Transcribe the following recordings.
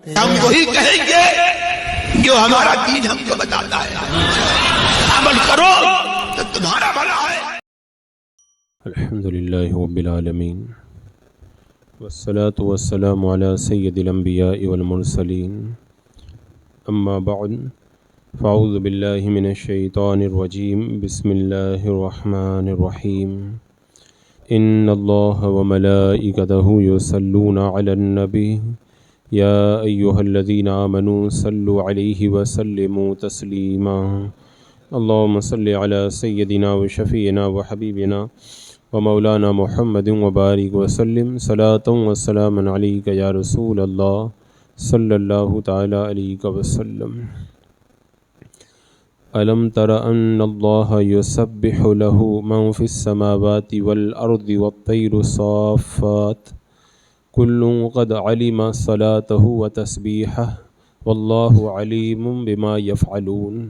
ہم وہی کہیں گے جو ہمارا دین ہم کو بتاتا ہے، عمل کرو تو تمہارا بھلا ہے۔ الحمدللہ رب العالمین والصلاة والسلام علی سید الانبیاء والمرسلین، اما بعد فاعوذ باللہ من الشیطان الرجیم، بسم اللہ الرحمن الرحیم۔ ان اللہ وملائکتہ یصلون علی النبی یا ایہا الذین آمنوا صلوا علیہ وسلموا تسلیما۔ اللہم صلی علی سیدنا وشفیعنا وحبیبنا ومولانا محمد وبارک وسلم صلاۃ وسلاما علیک یا رسول اللہ صلی اللہ تعالی علیہ وسلم۔ الم تر ان اللہ یسبح له من فی السماوات والارض والطیر صافات کل قد علم صلاته وتسبیحہ واللہ علیم بما یفعلون۔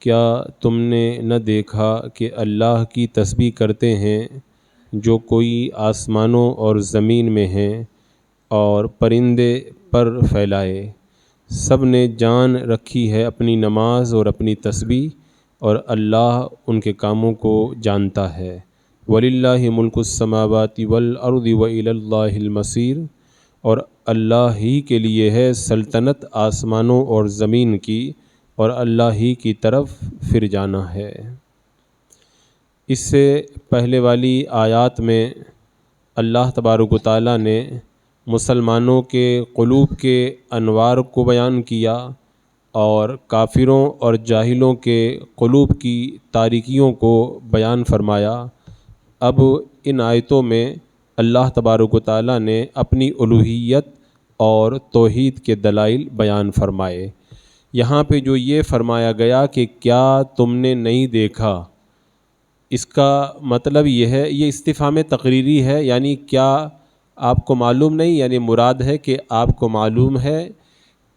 کیا تم نے نہ دیکھا کہ اللہ کی تسبیح کرتے ہیں جو کوئی آسمانوں اور زمین میں ہیں اور پرندے پر پھیلائے؟ سب نے جان رکھی ہے اپنی نماز اور اپنی تسبیح، اور اللہ ان کے کاموں کو جانتا ہے۔ وَلِلَّهِ مُلْكُ السَّمَاوَاتِ وَالْأَرْضِ وَإِلَى اللَّهِ الْمَصِيرُ، اور اللہ ہی کے لیے ہے سلطنت آسمانوں اور زمین کی، اور اللہ ہی کی طرف پھر جانا ہے۔ اس سے پہلے والی آیات میں اللہ تبارک و تعالیٰ نے مسلمانوں کے قلوب کے انوار کو بیان کیا اور کافروں اور جاہلوں کے قلوب کی تاریکیوں کو بیان فرمایا۔ اب ان آیتوں میں اللہ تبارک و تعالیٰ نے اپنی الوہیت اور توحید کے دلائل بیان فرمائے۔ یہاں پہ جو یہ فرمایا گیا کہ کیا تم نے نہیں دیکھا، اس کا مطلب یہ ہے، یہ استفہام تقریری ہے، یعنی کیا آپ کو معلوم نہیں، یعنی مراد ہے کہ آپ کو معلوم ہے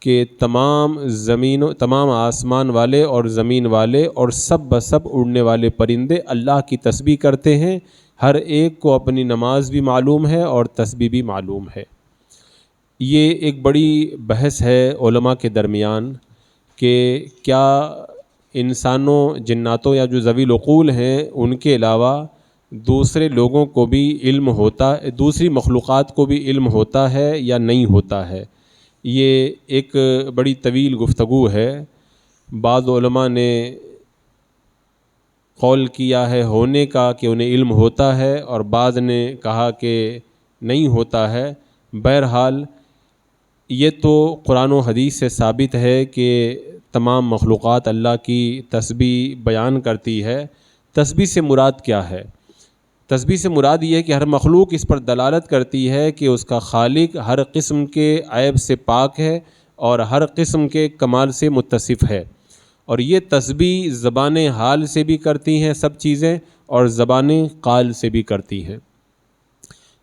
کہ تمام آسمان والے اور زمین والے اور سب بسب اڑنے والے پرندے اللہ کی تسبیح کرتے ہیں، ہر ایک کو اپنی نماز بھی معلوم ہے اور تسبیح بھی معلوم ہے۔ یہ ایک بڑی بحث ہے علماء کے درمیان کہ کیا انسانوں، جناتوں یا جو ذوی العقول ہیں ان کے علاوہ دوسرے لوگوں کو بھی علم ہوتا ہے، دوسری مخلوقات کو بھی علم ہوتا ہے یا نہیں ہوتا ہے؟ یہ ایک بڑی طویل گفتگو ہے۔ بعض علماء نے قول کیا ہے ہونے کا کہ انہیں علم ہوتا ہے، اور بعض نے کہا کہ نہیں ہوتا ہے۔ بہرحال یہ تو قرآن و حدیث سے ثابت ہے کہ تمام مخلوقات اللہ کی تسبیح بیان کرتی ہے۔ تسبیح سے مراد کیا ہے؟ تسبیح سے مراد یہ ہے کہ ہر مخلوق اس پر دلالت کرتی ہے کہ اس کا خالق ہر قسم کے عیب سے پاک ہے اور ہر قسم کے کمال سے متصف ہے، اور یہ تسبیح زبان حال سے بھی کرتی ہیں سب چیزیں، اور زبان قال سے بھی کرتی ہیں۔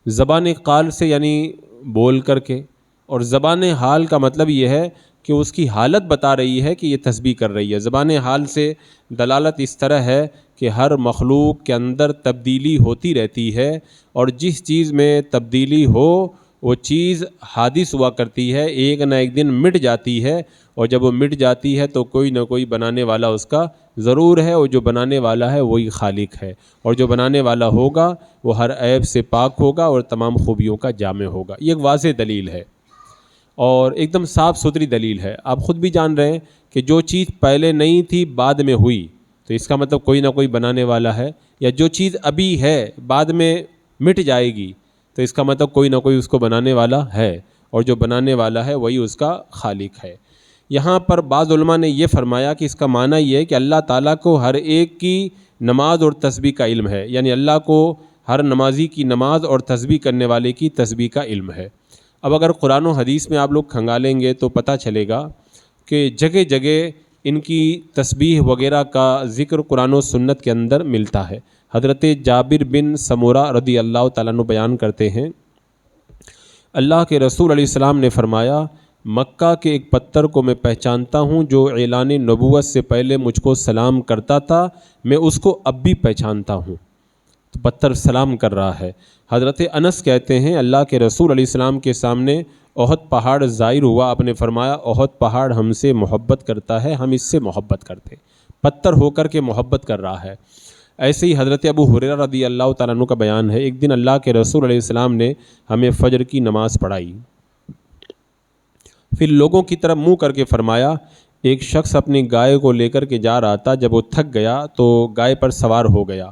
زبان قال سے یعنی بول کر کے، اور زبان حال کا مطلب یہ ہے کہ اس کی حالت بتا رہی ہے کہ یہ تسبیح کر رہی ہے۔ زبان حال سے دلالت اس طرح ہے کہ ہر مخلوق کے اندر تبدیلی ہوتی رہتی ہے، اور جس چیز میں تبدیلی ہو وہ چیز حادث ہوا کرتی ہے، ایک نہ ایک دن مٹ جاتی ہے، اور جب وہ مٹ جاتی ہے تو کوئی نہ کوئی بنانے والا اس کا ضرور ہے، اور جو بنانے والا ہے وہی خالق ہے، اور جو بنانے والا ہوگا وہ ہر عیب سے پاک ہوگا اور تمام خوبیوں کا جامع ہوگا۔ یہ ایک واضح دلیل ہے اور ایک دم صاف ستھری دلیل ہے۔ آپ خود بھی جان رہے ہیں کہ جو چیز پہلے نہیں تھی بعد میں ہوئی، تو اس کا مطلب کوئی نہ کوئی بنانے والا ہے، یا جو چیز ابھی ہے بعد میں مٹ جائے گی، تو اس کا مطلب کوئی نہ کوئی اس کو بنانے والا ہے، اور جو بنانے والا ہے وہی اس کا خالق ہے۔ یہاں پر بعض علماء نے یہ فرمایا کہ اس کا معنی یہ ہے کہ اللہ تعالیٰ کو ہر ایک کی نماز اور تسبیح کا علم ہے، یعنی اللہ کو ہر نمازی کی نماز اور تسبیح کرنے والے کی تسبیح کا علم ہے۔ اب اگر قرآن و حدیث میں آپ لوگ کھنگالیں گے تو پتہ چلے گا کہ جگہ جگہ ان کی تسبیح وغیرہ کا ذکر قرآن و سنت کے اندر ملتا ہے۔ حضرت جابر بن سمورہ رضی اللہ تعالیٰ عنہ بیان کرتے ہیں، اللہ کے رسول علیہ السلام نے فرمایا، مکہ کے ایک پتھر کو میں پہچانتا ہوں جو اعلان نبوت سے پہلے مجھ کو سلام کرتا تھا، میں اس کو اب بھی پہچانتا ہوں۔ تو پتھر سلام کر رہا ہے۔ حضرت انس کہتے ہیں اللہ کے رسول علیہ السلام کے سامنے احد پہاڑ ظاہر ہوا، آپ نے فرمایا احد پہاڑ ہم سے محبت کرتا ہے، ہم اس سے محبت کرتے، پتھر ہو کر کے محبت کر رہا ہے۔ ایسے ہی حضرت ابو ہریرہ رضی اللہ تعالیٰ عنہ کا بیان ہے، ایک دن اللہ کے رسول علیہ السلام نے ہمیں فجر کی نماز پڑھائی، پھر لوگوں کی طرف منہ کر کے فرمایا ایک شخص اپنی گائے کو لے کر کے جا رہا تھا، جب وہ تھک گیا تو گائے پر سوار ہو گیا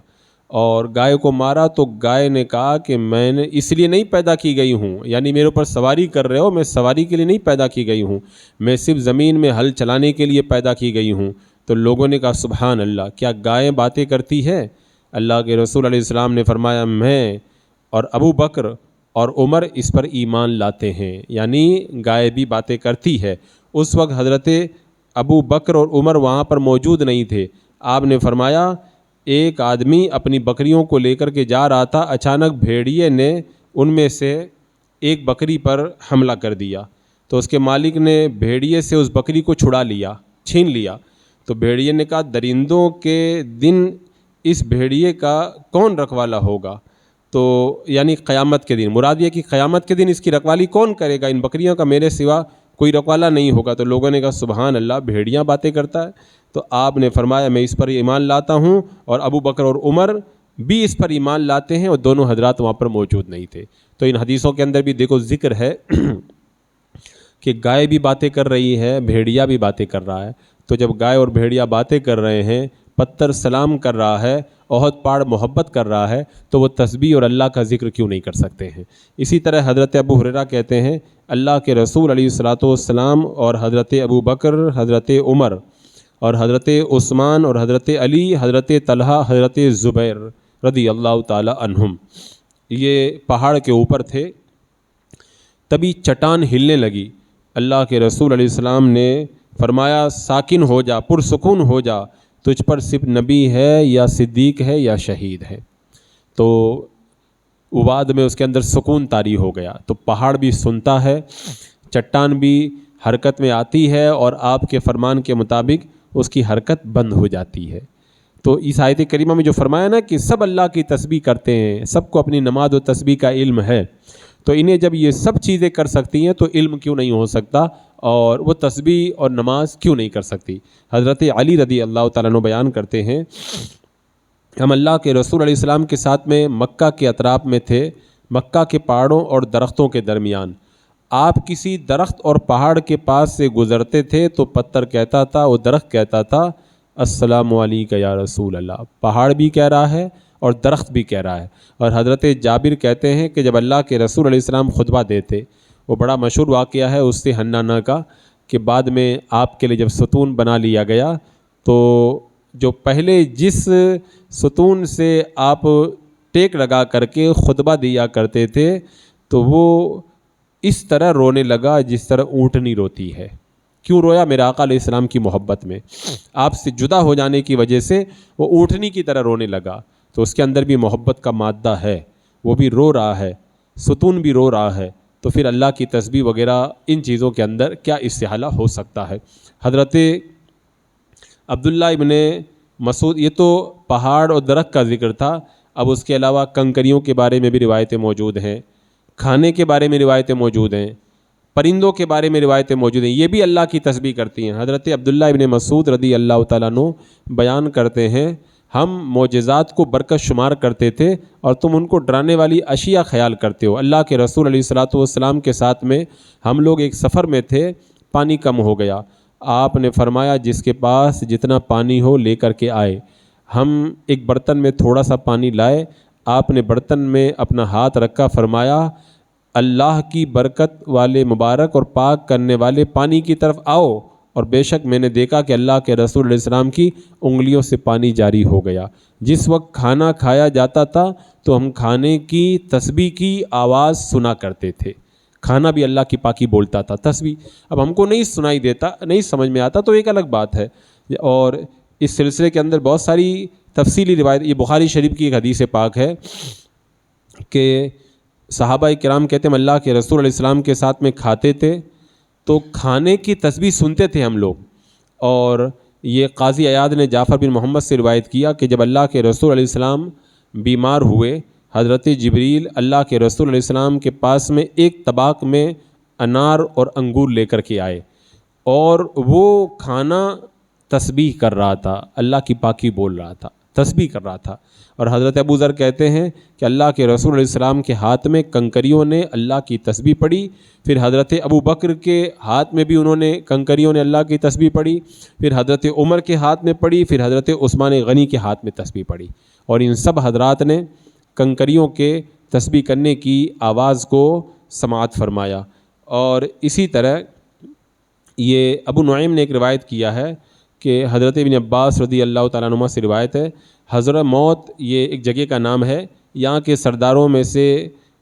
اور گائے کو مارا، تو گائے نے کہا کہ میں نے اس لیے نہیں پیدا کی گئی ہوں، یعنی میرے اوپر سواری کر رہے ہو، میں سواری کے لیے نہیں پیدا کی گئی ہوں، میں صرف زمین میں ہل چلانے کے لیے پیدا کی گئی ہوں۔ تو لوگوں نے کہا سبحان اللہ، کیا گائے باتیں کرتی ہے؟ اللہ کے رسول علیہ السلام نے فرمایا میں اور ابو بکر اور عمر اس پر ایمان لاتے ہیں، یعنی گائے بھی باتیں کرتی ہے۔ اس وقت حضرت ابو بکر اور عمر وہاں پر موجود نہیں تھے۔ آپ نے فرمایا ایک آدمی اپنی بکریوں کو لے کر کے جا رہا تھا، اچانک بھیڑیے نے ان میں سے ایک بکری پر حملہ کر دیا، تو اس کے مالک نے بھیڑیے سے اس بکری کو چھڑا لیا، چھین لیا۔ تو بھیڑیے نے کہا درندوں کے دن اس بھیڑیے کا کون رکھوالا ہوگا؟ تو یعنی قیامت کے دن، مراد یہ کہ قیامت کے دن اس کی رکھوالی کون کرے گا؟ ان بکریوں کا میرے سوا کوئی رکوالا نہیں ہوگا۔ تو لوگوں نے کہا سبحان اللہ، بھیڑیاں باتیں کرتا ہے؟ تو آپ نے فرمایا میں اس پر ایمان لاتا ہوں، اور ابو بکر اور عمر بھی اس پر ایمان لاتے ہیں، اور دونوں حضرات وہاں پر موجود نہیں تھے۔ تو ان حدیثوں کے اندر بھی دیکھو ذکر ہے کہ گائے بھی باتیں کر رہی ہے، بھیڑیا بھی باتیں کر رہا ہے۔ تو جب گائے اور بھیڑیا باتیں کر رہے ہیں، پتھر سلام کر رہا ہے، احد پہاڑ محبت کر رہا ہے، تو وہ تسبیح اور اللہ کا ذکر کیوں نہیں کر سکتے ہیں؟ اسی طرح حضرت ابو ہریرہ کہتے ہیں اللہ کے رسول علیہ الصلوۃ والسلام اور حضرت ابو بکر، حضرت عمر اور حضرت عثمان اور حضرت علی، حضرت طلحہ، حضرت زبیر رضی اللہ تعالی عنہم یہ پہاڑ کے اوپر تھے، تبھی چٹان ہلنے لگی۔ اللہ کے رسول علیہ السلام نے فرمایا ساکن ہو جا، پرسکون ہو جا، تجھ پر صرف نبی ہے یا صدیق ہے یا شہید ہے۔ تو بعد میں اس کے اندر سکون طاری ہو گیا، تو پہاڑ بھی سنتا ہے، چٹان بھی حرکت میں آتی ہے، اور آپ کے فرمان کے مطابق اس کی حرکت بند ہو جاتی ہے۔ تو اس آیت کریمہ میں جو فرمایا نا کہ سب اللہ کی تسبیح کرتے ہیں، سب کو اپنی نماز و تسبیح کا علم ہے، تو انہیں جب یہ سب چیزیں کر سکتی ہیں تو علم کیوں نہیں ہو سکتا، اور وہ تسبیح اور نماز کیوں نہیں کر سکتی؟ حضرت علی رضی اللہ تعالیٰ عنہ بیان کرتے ہیں ہم اللہ کے رسول علیہ السلام کے ساتھ میں مکہ کے اطراف میں تھے، مکہ کے پہاڑوں اور درختوں کے درمیان۔ آپ کسی درخت اور پہاڑ کے پاس سے گزرتے تھے تو پتھر کہتا تھا، وہ درخت کہتا تھا السلام علیکم یا رسول اللہ، پہاڑ بھی کہہ رہا ہے اور درخت بھی کہہ رہا ہے۔ اور حضرت جابر کہتے ہیں کہ جب اللہ کے رسول علیہ السلام خطبہ دیتے، وہ بڑا مشہور واقعہ ہے اس سے حنانہ کا، کہ بعد میں آپ کے لیے جب ستون بنا لیا گیا تو جو پہلے جس ستون سے آپ ٹیک لگا کر کے خطبہ دیا کرتے تھے تو وہ اس طرح رونے لگا جس طرح اونٹنی روتی ہے۔ کیوں رویا؟ میرے آقا علیہ السلام کی محبت میں، آپ سے جدا ہو جانے کی وجہ سے وہ اونٹنی کی طرح رونے لگا۔ تو اس کے اندر بھی محبت کا مادہ ہے، وہ بھی رو رہا ہے، ستون بھی رو رہا ہے، تو پھر اللہ کی تسبیح وغیرہ ان چیزوں کے اندر کیا استحالہ ہو سکتا ہے؟ حضرت عبداللہ ابن مسعود، یہ تو پہاڑ اور درخت کا ذکر تھا، اب اس کے علاوہ کنکریوں کے بارے میں بھی روایتیں موجود ہیں، کھانے کے بارے میں روایتیں موجود ہیں، پرندوں کے بارے میں روایتیں موجود ہیں، یہ بھی اللہ کی تسبیح کرتی ہیں۔ حضرت عبداللہ ابن مسعود رضی اللہ تعالیٰ عنہ بیان کرتے ہیں ہم معجزات کو برکت شمار کرتے تھے اور تم ان کو ڈرانے والی اشیاء خیال کرتے ہو۔ اللہ کے رسول علیہ الصلوۃ والسلام کے ساتھ میں ہم لوگ ایک سفر میں تھے، پانی کم ہو گیا، آپ نے فرمایا جس کے پاس جتنا پانی ہو لے کر کے آئے۔ ہم ایک برتن میں تھوڑا سا پانی لائے، آپ نے برتن میں اپنا ہاتھ رکھا، فرمایا اللہ کی برکت والے مبارک اور پاک کرنے والے پانی کی طرف آؤ، اور بے شک میں نے دیکھا کہ اللہ کے رسول علیہ السلام کی انگلیوں سے پانی جاری ہو گیا۔ جس وقت کھانا کھایا جاتا تھا تو ہم کھانے کی تسبیح کی آواز سنا کرتے تھے، کھانا بھی اللہ کی پاکی بولتا تھا، تسبیح اب ہم کو نہیں سنائی دیتا، نہیں سمجھ میں آتا تو ایک الگ بات ہے۔ اور اس سلسلے کے اندر بہت ساری تفصیلی روایت، یہ بخاری شریف کی ایک حدیث پاک ہے کہ صحابہ کرام کہتے ہیں ہم اللہ کے رسول علیہ السلام کے ساتھ میں کھاتے تھے تو کھانے کی تسبیح سنتے تھے ہم لوگ۔ اور یہ قاضی عیاض نے جعفر بن محمد سے روایت کیا کہ جب اللہ کے رسول علیہ السلام بیمار ہوئے، حضرت جبریل اللہ کے رسول علیہ السلام کے پاس میں ایک طبق میں انار اور انگور لے کر کے آئے، اور وہ کھانا تسبیح کر رہا تھا، اللہ کی پاکی بول رہا تھا، تسبیح کر رہا تھا۔ اور حضرت ابو ذر کہتے ہیں کہ اللہ کے رسول علیہ السلام کے ہاتھ میں کنکریوں نے اللہ کی تسبیح پڑھی، پھر حضرت ابو بکر کے ہاتھ میں بھی کنکریوں نے اللہ کی تسبیح پڑھی، پھر حضرت عمر کے ہاتھ میں پڑھی، پھر حضرت عثمان غنی کے ہاتھ میں تسبیح پڑھی، اور ان سب حضرات نے کنکریوں کے تسبیح کرنے کی آواز کو سماعت فرمایا۔ اور اسی طرح یہ ابو نعیم نے ایک روایت کیا ہے کہ حضرت ابن عباس رضی اللہ تعالیٰ عنہما سے روایت ہے، حضرت موت یہ ایک جگہ کا نام ہے، یہاں کے سرداروں میں سے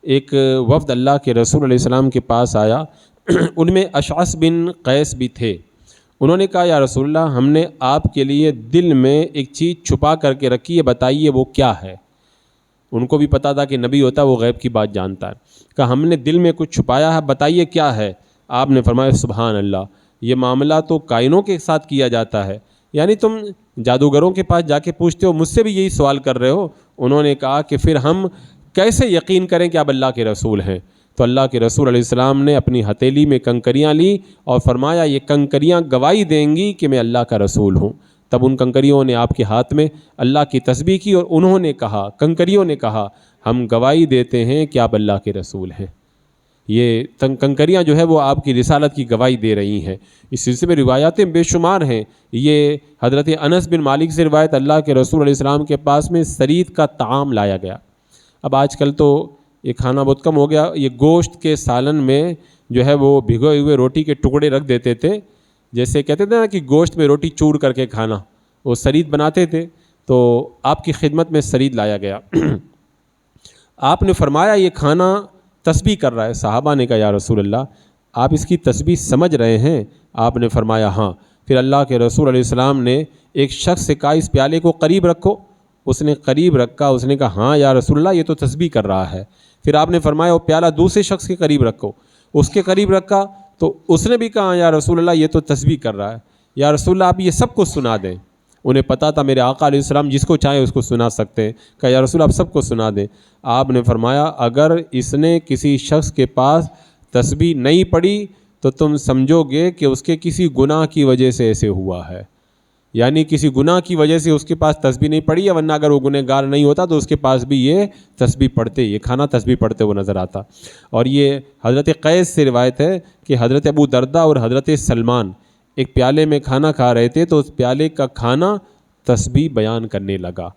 ایک وفد اللہ کے رسول علیہ السلام کے پاس آیا، ان میں اشعث بن قیس بھی تھے۔ انہوں نے کہا یا رسول اللہ، ہم نے آپ کے لیے دل میں ایک چیز چھپا کر کے رکھی ہے، بتائیے وہ کیا ہے۔ ان کو بھی پتا تھا کہ نبی ہوتا ہے وہ غیب کی بات جانتا ہے۔ کہا ہم نے دل میں کچھ چھپایا ہے، بتائیے کیا ہے۔ آپ نے فرمایا سبحان اللہ، یہ معاملہ تو کائنوں کے ساتھ کیا جاتا ہے، یعنی تم جادوگروں کے پاس جا کے پوچھتے ہو، مجھ سے بھی یہی سوال کر رہے ہو۔ انہوں نے کہا کہ پھر ہم کیسے یقین کریں کہ آپ اللہ کے رسول ہیں؟ تو اللہ کے رسول علیہ السلام نے اپنی ہتھیلی میں کنکریاں لی اور فرمایا یہ کنکریاں گواہی دیں گی کہ میں اللہ کا رسول ہوں۔ تب ان کنکریوں نے آپ کے ہاتھ میں اللہ کی تسبیح کی، اور انہوں نے کہا، کنکریوں نے کہا، ہم گواہی دیتے ہیں کہ آپ اللہ کے رسول ہیں۔ یہ کنکریاں جو ہے وہ آپ کی رسالت کی گواہی دے رہی ہیں۔ اس سلسلے میں روایاتیں بے شمار ہیں۔ یہ حضرت انس بن مالک سے روایت، اللہ کے رسول علیہ السلام کے پاس میں سرید کا طعام لایا گیا۔ اب آج کل تو یہ کھانا بہت کم ہو گیا، یہ گوشت کے سالن میں جو ہے وہ بھگوئے ہوئے روٹی کے ٹکڑے رکھ دیتے تھے، جیسے کہتے تھے نا کہ گوشت میں روٹی چور کر کے کھانا، وہ سرید بناتے تھے، تو آپ کی خدمت میں سرید لایا گیا۔ آپ نے فرمایا یہ کھانا تسبیح کر رہا ہے۔ صحابہ نے کہا یا رسول اللہ، آپ اس کی تسبیح سمجھ رہے ہیں؟ آپ نے فرمایا ہاں۔ پھر اللہ کے رسول علیہ السلام نے ایک شخص سے کہا اس پیالے کو قریب رکھو، اس نے قریب رکھا، اس نے کہا ہاں یا رسول اللہ یہ تو تسبیح کر رہا ہے۔ پھر آپ نے فرمایا وہ پیالہ دوسرے شخص کے قریب رکھو، اس کے قریب رکھا تو اس نے بھی کہا یا رسول اللہ یہ تو تسبیح کر رہا ہے۔ یا رسول اللہ آپ یہ سب کو سنا دیں۔ انہیں پتہ تھا میرے آقا علیہ السلام جس کو چاہیں اس کو سنا سکتے ہیں۔ کہا یا رسول آپ سب کو سنا دیں۔ آپ نے فرمایا اگر اس نے کسی شخص کے پاس تسبیح نہیں پڑھی تو تم سمجھو گے کہ اس کے کسی گناہ کی وجہ سے ایسے ہوا ہے، یعنی کسی گناہ کی وجہ سے اس کے پاس تسبیح نہیں پڑھی ہے، ورنہ اگر وہ گنہگار نہیں ہوتا تو اس کے پاس بھی یہ تسبیح پڑھتے، یہ کھانا تسبیح پڑھتے وہ نظر آتا۔ اور یہ حضرت قیس سے روایت ہے کہ حضرت ابو دردہ اور حضرت سلمان ایک پیالے میں کھانا کھا رہے تھے، تو اس پیالے کا کھانا تسبیح بیان کرنے لگا۔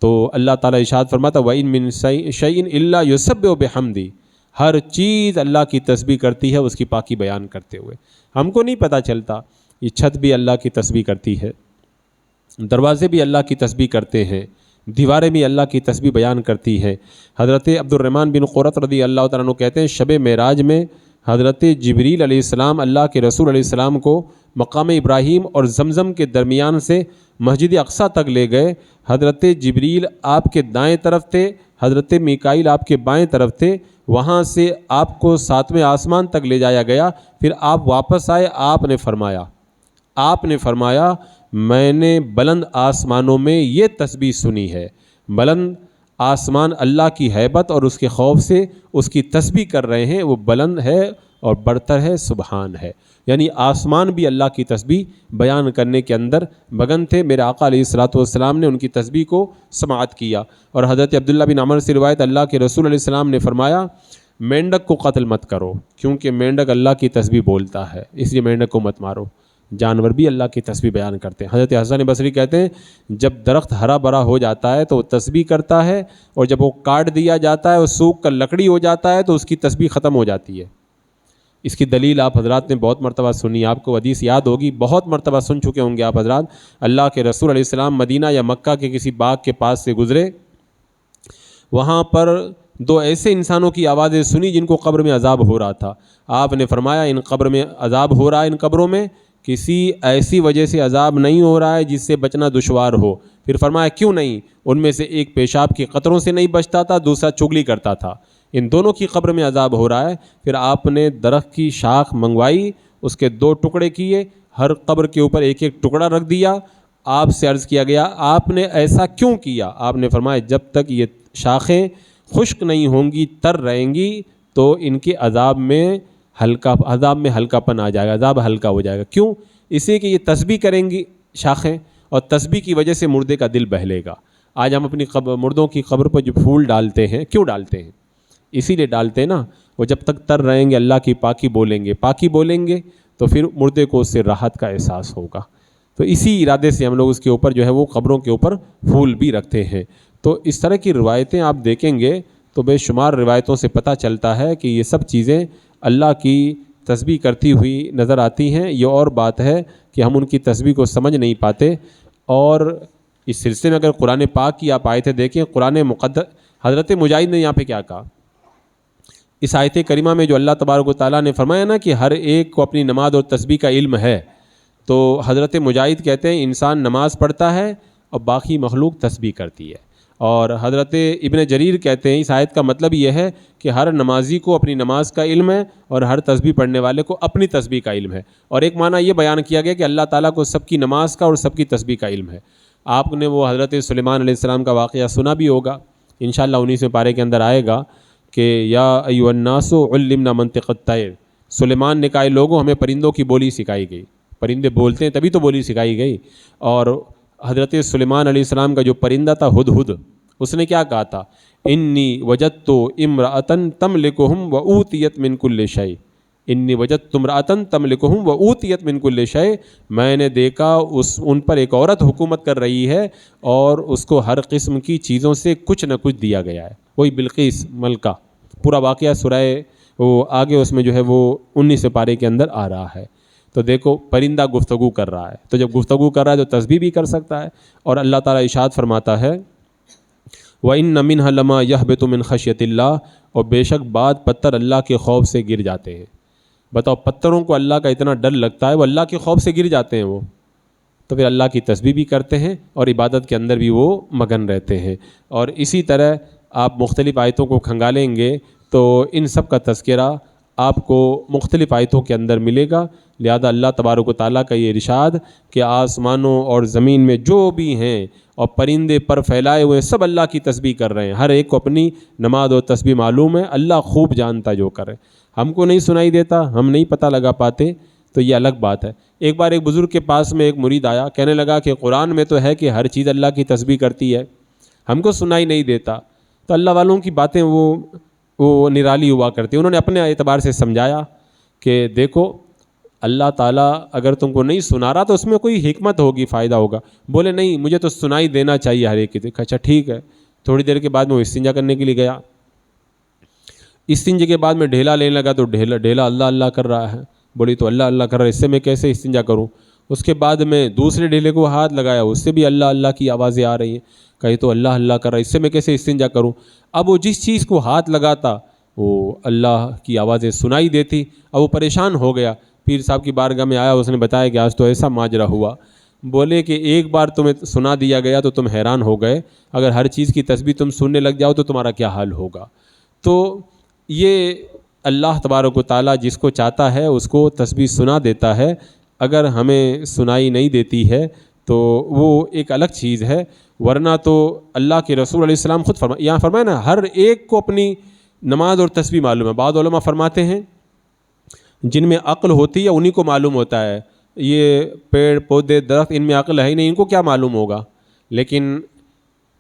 تو اللہ تعالیٰ ارشاد فرماتا وَإِن مِّن شَيْءٍ إِلَّا يُسَبِّحُ بِحَمْدِهِ، ہر چیز اللہ کی تسبیح کرتی ہے اس کی پاکی بیان کرتے ہوئے۔ ہم کو نہیں پتہ چلتا، یہ چھت بھی اللہ کی تسبیح کرتی ہے، دروازے بھی اللہ کی تسبیح کرتے ہیں، دیواریں بھی اللہ کی تسبیح بیان کرتی ہیں۔ حضرت عبد الرحمن بن قرۃ رضی اللہ تعالیٰ عنہ کہتے ہیں شب معراج میں حضرت جبریل علیہ السلام اللہ کے رسول علیہ السلام کو مقام ابراہیم اور زمزم کے درمیان سے مسجد اقصیٰ تک لے گئے۔ حضرت جبریل آپ کے دائیں طرف تھے، حضرت میکائیل آپ کے بائیں طرف تھے، وہاں سے آپ کو 7ویں آسمان تک لے جایا گیا۔ پھر آپ واپس آئے، آپ نے فرمایا میں نے بلند آسمانوں میں یہ تسبیح سنی ہے۔ بلند آسمان اللہ کی ہیبت اور اس کے خوف سے اس کی تسبیح کر رہے ہیں، وہ بلند ہے اور برتر ہے، سبحان ہے۔ یعنی آسمان بھی اللہ کی تسبیح بیان کرنے کے اندر مگن تھے۔ میرے آقا علیہ الصلوۃ والسلام نے ان کی تسبیح کو سماعت کیا۔ اور حضرت عبداللہ بن عمر سے روایت اللہ کے رسول علیہ السلام نے فرمایا مینڈک کو قتل مت کرو، کیونکہ مینڈک اللہ کی تسبیح بولتا ہے، اس لیے مینڈک کو مت مارو۔ جانور بھی اللہ کی تسبیح بیان کرتے ہیں۔ حضرت حسن بصری کہتے ہیں جب درخت ہرا بھرا ہو جاتا ہے تو وہ تسبیح کرتا ہے، اور جب وہ کاٹ دیا جاتا ہے، وہ سوکھ کر لکڑی ہو جاتا ہے تو اس کی تسبیح ختم ہو جاتی ہے۔ اس کی دلیل آپ حضرات نے بہت مرتبہ سنی، آپ کو حدیث یاد ہوگی، بہت مرتبہ سن چکے ہوں گے آپ حضرات۔ اللہ کے رسول علیہ السلام مدینہ یا مکہ کے کسی باغ کے پاس سے گزرے، وہاں پر 2 ایسے انسانوں کی آوازیں سنی جن کو قبر میں عذاب ہو رہا تھا۔ آپ نے فرمایا ان قبر میں عذاب ہو رہا ہے، ان قبروں میں کسی ایسی وجہ سے عذاب نہیں ہو رہا ہے جس سے بچنا دشوار ہو۔ پھر فرمایا کیوں نہیں؟ ان میں سے ایک پیشاب کی قطروں سے نہیں بچتا تھا، دوسرا چغلی کرتا تھا، ان دونوں کی قبر میں عذاب ہو رہا ہے۔ پھر آپ نے درخت کی شاخ منگوائی، اس کے 2 ٹکڑے کیے، ہر قبر کے اوپر ایک ایک ٹکڑا رکھ دیا، آپ سے عرض کیا گیا آپ نے ایسا کیوں کیا؟ آپ نے فرمایا جب تک یہ شاخیں خشک نہیں ہوں گی، تر رہیں گی، تو ان کے عذاب میں ہلکا پن آ جائے گا، عذاب ہلکا ہو جائے گا۔ کیوں؟ اس لیے کہ یہ تسبیح کریں گی شاخیں، اور تسبیح کی وجہ سے مردے کا دل بہلے گا۔ آج ہم اپنی مردوں کی قبر پر جو پھول ڈالتے ہیں، کیوں ڈالتے ہیں؟ اسی لیے ڈالتے ہیں نا، وہ جب تک تر رہیں گے اللہ کی پاکی بولیں گے تو پھر مردے کو اس سے راحت کا احساس ہوگا۔ تو اسی ارادے سے ہم لوگ اس کے اوپر جو ہے وہ قبروں کے اوپر پھول بھی رکھتے ہیں۔ تو اس طرح کی روایتیں آپ دیکھیں گے تو بے شمار روایتوں سے پتہ چلتا ہے کہ یہ سب چیزیں اللہ کی تسبیح کرتی ہوئی نظر آتی ہیں۔ یہ اور بات ہے کہ ہم ان کی تسبیح کو سمجھ نہیں پاتے۔ اور اس سلسلے میں اگر قرآن پاک کی آپ آیتیں دیکھیں، قرآن مقدس، حضرت مجاہد نے یہاں پہ کیا کہا؟ اس آیت کریمہ میں جو اللہ تبارک و تعالیٰ نے فرمایا نا کہ ہر ایک کو اپنی نماز اور تسبیح کا علم ہے، تو حضرت مجاہد کہتے ہیں انسان نماز پڑھتا ہے اور باقی مخلوق تسبیح کرتی ہے۔ اور حضرت ابن جریر کہتے ہیں اس آیت کا مطلب یہ ہے کہ ہر نمازی کو اپنی نماز کا علم ہے اور ہر تسبیح پڑھنے والے کو اپنی تسبیح کا علم ہے۔ اور ایک معنی یہ بیان کیا گیا کہ اللہ تعالیٰ کو سب کی نماز کا اور سب کی تسبیح کا علم ہے۔ آپ نے وہ حضرت سلیمان علیہ السلام کا واقعہ سنا بھی ہوگا، انشاءاللہ 19ویں پارے کے اندر آئے گا کہ یا ایھا الناس علمنا منطق الطیر، سلیمان نے کہا اے لوگوں ہمیں پرندوں کی بولی سکھائی گئی، پرندے بولتے ہیں تبھی تو بولی سکھائی گئی۔ اور حضرت سلیمان علیہ السلام کا جو پرندہ تھا ہدہد، اس نے کیا کہا تھا؟ انی وجدت امرأۃ تملکہم وأوتیت من کل شیء، انی وجدت امرأۃ تملکہم وأوتیت من کل شیء، میں نے دیکھا ان پر ایک عورت حکومت کر رہی ہے اور اس کو ہر قسم کی چیزوں سے کچھ نہ کچھ دیا گیا ہے۔ وہی بلقیس ملکہ، پورا واقعہ سورہ وہ آگے اس میں جو ہے وہ 19 پارے کے اندر آ رہا ہے۔ تو دیکھو پرندہ گفتگو کر رہا ہے، تو جب گفتگو کر رہا ہے تو تسبیح بھی کر سکتا ہے۔ اور اللہ تعالیٰ ارشاد فرماتا ہے وَإِنَّ مِنْهَا لَمَا يَهْبِطُ مِنْ خَشْيَةِ اللَّهِ، اور بے شک بعض پتھر اللہ کے خوف سے گر جاتے ہیں۔ بتاؤ پتھروں کو اللہ کا اتنا ڈر لگتا ہے، وہ اللہ کے خوف سے گر جاتے ہیں وہ، تو پھر اللہ کی تسبیح بھی کرتے ہیں اور عبادت کے اندر بھی وہ مگن رہتے ہیں۔ اور اسی طرح آپ مختلف آیتوں کو کھنگالیں گے تو ان سب کا تذکرہ آپ کو مختلف آیتوں کے اندر ملے گا۔ لہذا اللہ تبارک و تعالیٰ کا یہ ارشاد کہ آسمانوں اور زمین میں جو بھی ہیں اور پرندے پر پھیلائے ہوئے سب اللہ کی تسبیح کر رہے ہیں، ہر ایک کو اپنی نماز اور تسبیح معلوم ہے، اللہ خوب جانتا جو کرے۔ ہم کو نہیں سنائی دیتا، ہم نہیں پتہ لگا پاتے، تو یہ الگ بات ہے۔ ایک بار ایک بزرگ کے پاس میں ایک مرید آیا، کہنے لگا کہ قرآن میں تو ہے کہ ہر چیز اللہ کی تسبیح کرتی ہے، ہم کو سنائی نہیں دیتا۔ تو اللہ والوں کی باتیں وہ نرالی ہوا کرتی۔ انہوں نے اپنے اعتبار سے سمجھایا کہ دیکھو اللہ تعالیٰ اگر تم کو نہیں سنا رہا تو اس میں کوئی حکمت ہوگی، فائدہ ہوگا۔ بولے نہیں مجھے تو سنائی دینا چاہیے ہر ایک کی۔ اچھا ٹھیک ہے۔ تھوڑی دیر کے بعد میں وہ استنجا کرنے کے لیے گیا، استنجے کے بعد میں ڈھیلا لینے لگا تو ڈھیلا اللہ اللہ کر رہا ہے۔ بولی تو اللہ اللہ کر رہا ہے، اس سے میں کیسے استنجا کروں؟ اس کے بعد میں دوسرے ڈھیلے کو ہاتھ لگایا، اس سے بھی اللہ اللہ کی آوازیں آ رہی ہیں، کہیں تو اللہ اللہ کر رہا ہے، اس سے میں کیسے استنجا کروں؟ اب وہ جس چیز کو ہاتھ لگاتا وہ اللہ کی آوازیں سنائی دیتی۔ اب وہ پریشان ہو گیا، پیر صاحب کی بارگاہ میں آیا، اس نے بتایا کہ آج تو ایسا ماجرا ہوا۔ بولے کہ ایک بار تمہیں سنا دیا گیا تو تم حیران ہو گئے، اگر ہر چیز کی تسبیح تم سننے لگ جاؤ تو تمہارا کیا حال ہوگا؟ تو یہ اللہ تبارک و تعالیٰ جس کو چاہتا ہے اس کو تسبیح سنا دیتا ہے، اگر ہمیں سنائی نہیں دیتی ہے تو وہ ایک الگ چیز ہے۔ ورنہ تو اللہ کے رسول علیہ السلام خود یہاں فرمائے نا ہر ایک کو اپنی نماز اور تسبیح معلوم ہے۔ بعض علماء فرماتے ہیں جن میں عقل ہوتی ہے انہی کو معلوم ہوتا ہے، یہ پیڑ پودے درخت ان میں عقل ہے ہی نہیں، ان کو کیا معلوم ہوگا؟ لیکن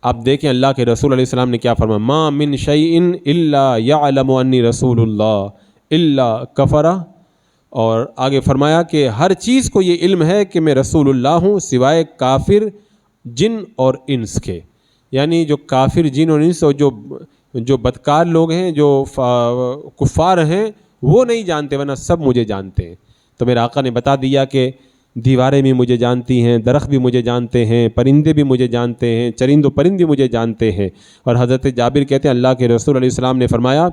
آپ دیکھیں اللہ کے رسول علیہ السلام نے کیا فرمایا، ما من شیء الا یعلم انی رسول اللہ الا کفر، اور آگے فرمایا کہ ہر چیز کو یہ علم ہے کہ میں رسول اللہ ہوں سوائے کافر جن اور انس کے۔ یعنی جو کافر جن اور انس اور جو بدکار لوگ ہیں، جو کفار ہیں، وہ نہیں جانتے، ورنہ سب مجھے جانتے ہیں۔ تو میرے آقا نے بتا دیا کہ دیواریں بھی مجھے جانتی ہیں، درخت بھی مجھے جانتے ہیں، پرندے بھی مجھے جانتے ہیں، چرند و پرند بھی مجھے جانتے ہیں۔ اور حضرت جابر کہتے ہیں اللہ کے رسول علیہ السلام نے فرمایا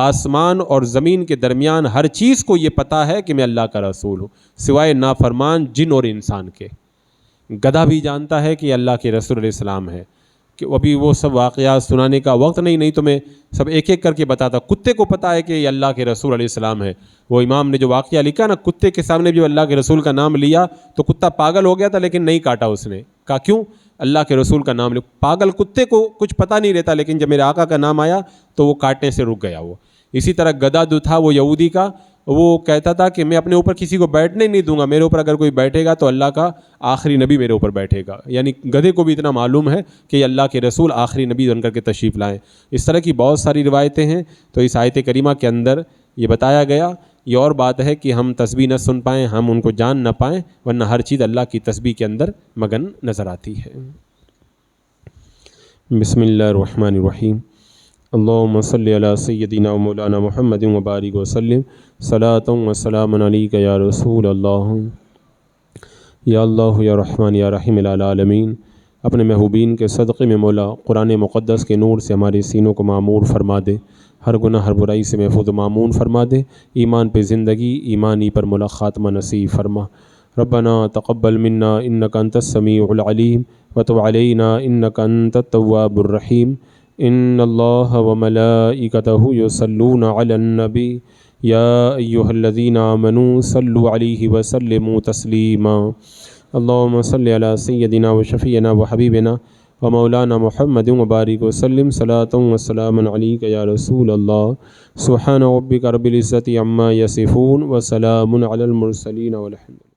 آسمان اور زمین کے درمیان ہر چیز کو یہ پتہ ہے کہ میں اللہ کا رسول ہوں سوائے نافرمان جن اور انسان کے۔ گدھا بھی جانتا ہے کہ اللہ کے رسول علیہ السلام ہے، کہ ابھی وہ سب واقعات سنانے کا وقت نہیں تو میں سب ایک ایک کر کے بتاتا. کتے کو پتہ ہے کہ یہ اللہ کے رسول علیہ السلام ہے. وہ امام نے جو واقعہ لکھا نا، کتے کے سامنے بھی اللہ کے رسول کا نام لیا تو کتا پاگل ہو گیا تھا لیکن نہیں کاٹا اس نے. کہا کیوں؟ اللہ کے رسول کا نام لیا. پاگل کتے کو کچھ پتہ نہیں رہتا لیکن جب میرے آقا کا نام آیا تو وہ کاٹنے سے رک گیا. وہ اسی طرح گدھا جو تھا وہ یہودی کا، وہ کہتا تھا کہ میں اپنے اوپر کسی کو بیٹھنے نہیں دوں گا، میرے اوپر اگر کوئی بیٹھے گا تو اللہ کا آخری نبی میرے اوپر بیٹھے گا. یعنی گدھے کو بھی اتنا معلوم ہے کہ یہ اللہ کے رسول آخری نبی بن کر کے تشریف لائیں. اس طرح کی بہت ساری روایتیں ہیں. تو اس آیت کریمہ کے اندر یہ بتایا گیا. یہ اور بات ہے کہ ہم تسبیح نہ سن پائیں، ہم ان کو جان نہ پائیں، ورنہ ہر چیز اللہ کی تسبیح کے اندر مگن نظر آتی ہے. بسم اللہ الرحمن الرحیم. اللہم صلی علی سیدنا و مولانا محمد و بارک وسلم صلاۃ و سلام علیک یا رسول اللہ. یا اللہ یا رحمان یا رحیم العالمین. اپنے محبوبین کے صدقے میں مولا قرآن مقدس کے نور سے ہمارے سینوں کو معمور فرما دے، ہر گناہ ہر برائی سے محفوظ و معمون فرما دے، ایمان پہ زندگی، ایمانی پر مولا خاتمہ نصیب فرما. ربنا تقبل منا انک انت السمیع العلیم وتب علینا انک انت التواب الرحیم. ان اللہ وملائکتہ یصلون علی النبی یا ایہا الذین آمنوا صلوا علیہ وسلموا تسلیما. اللہم صلی علی سیدنا و شفیعنا و حبیبنا و مولانا محمد و بارک وسلم صلاۃ و سلام علیک یا رسول اللہ. سبحان ربک رب العزۃ عما یصفون و سلام علی المرسلین والحمد للہ.